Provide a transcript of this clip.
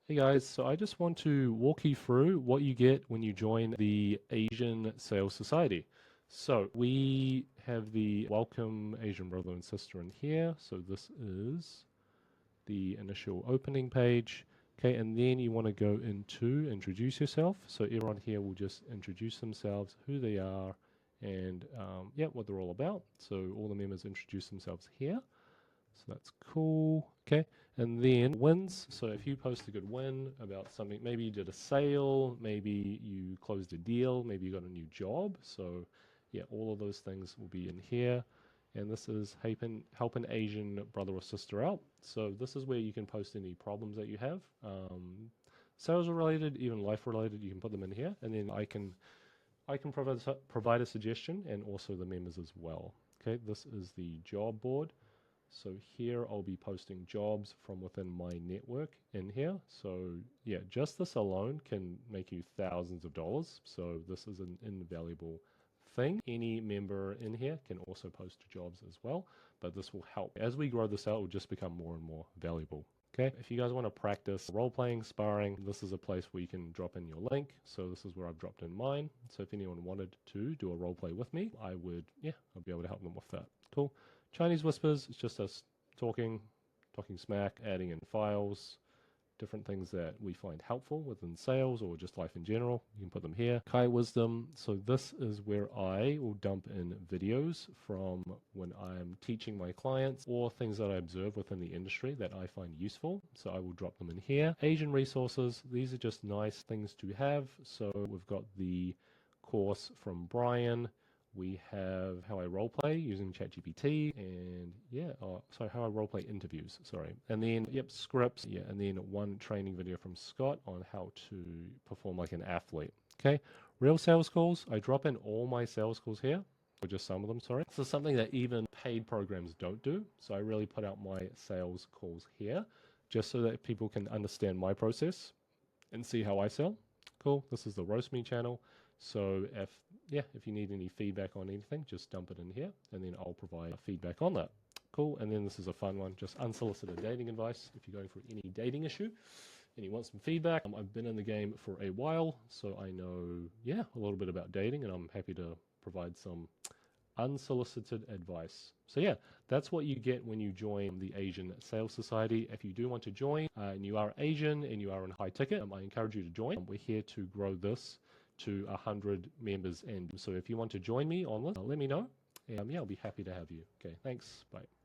Hey guys, so I just want to walk you through what you get when you join the Asian Sales Society. So we have the welcome Asian brother and sister in here. So this is the initial opening page. Okay, and then you want to go into introduce yourself. So everyone here will just introduce themselves, who they are, and yeah, what they're all about. So all the members introduce themselves here. So that's cool. Okay. And then wins. So if you post a good win about something, maybe you did a sale, maybe you closed a deal, maybe you got a new job. So yeah, all of those things will be in here. And this is help an Asian brother or sister out. So this is where you can post any problems that you have. Sales related, even life related, you can put them in here. And then I can provide a suggestion and also the members as well. Okay, this is the job board. So here I'll be posting jobs from within my network in here. So yeah, just this alone can make you thousands of dollars. So this is an invaluable thing. Any member in here can also post jobs as well, but this will help. As we grow this out, it will just become more and more valuable. Okay, if you guys want to practice role playing, sparring, this is a place where you can drop in your link. So this is where I've dropped in mine. So if anyone wanted to do a role play with me, I'll be able to help them with that. Cool. Chinese whispers, it's just us talking smack, adding in files, different things that we find helpful within sales or just life in general. You can put them here. Kai Wisdom. So this is where I will dump in videos from when I'm teaching my clients or things that I observe within the industry that I find useful. So I will drop them in here. Asian resources. These are just nice things to have. So we've got the course from Brian. We have how I roleplay using ChatGPT and how I roleplay interviews, sorry. And then, scripts, and then one training video from Scott on how to perform like an athlete. Okay, real sales calls, I drop in all my sales calls here, or just some of them, sorry. So something that even paid programs don't do. So I really put out my sales calls here just so that people can understand my process and see how I sell. Cool, this is the RoastMe channel. So if you need any feedback on anything, just dump it in here and then I'll provide feedback on that. Cool. And then this is a fun one, just unsolicited dating advice. If you're going through any dating issue and you want some feedback, I've been in the game for a while, so I know, a little bit about dating and I'm happy to provide some unsolicited advice. So that's what you get when you join the Asian Sales Society. If you do want to join and you are Asian and you are in high ticket, I encourage you to join. We're here to grow this to 100 members. And so if you want to join me on this, let me know. And I'll be happy to have you. Okay, thanks. Bye.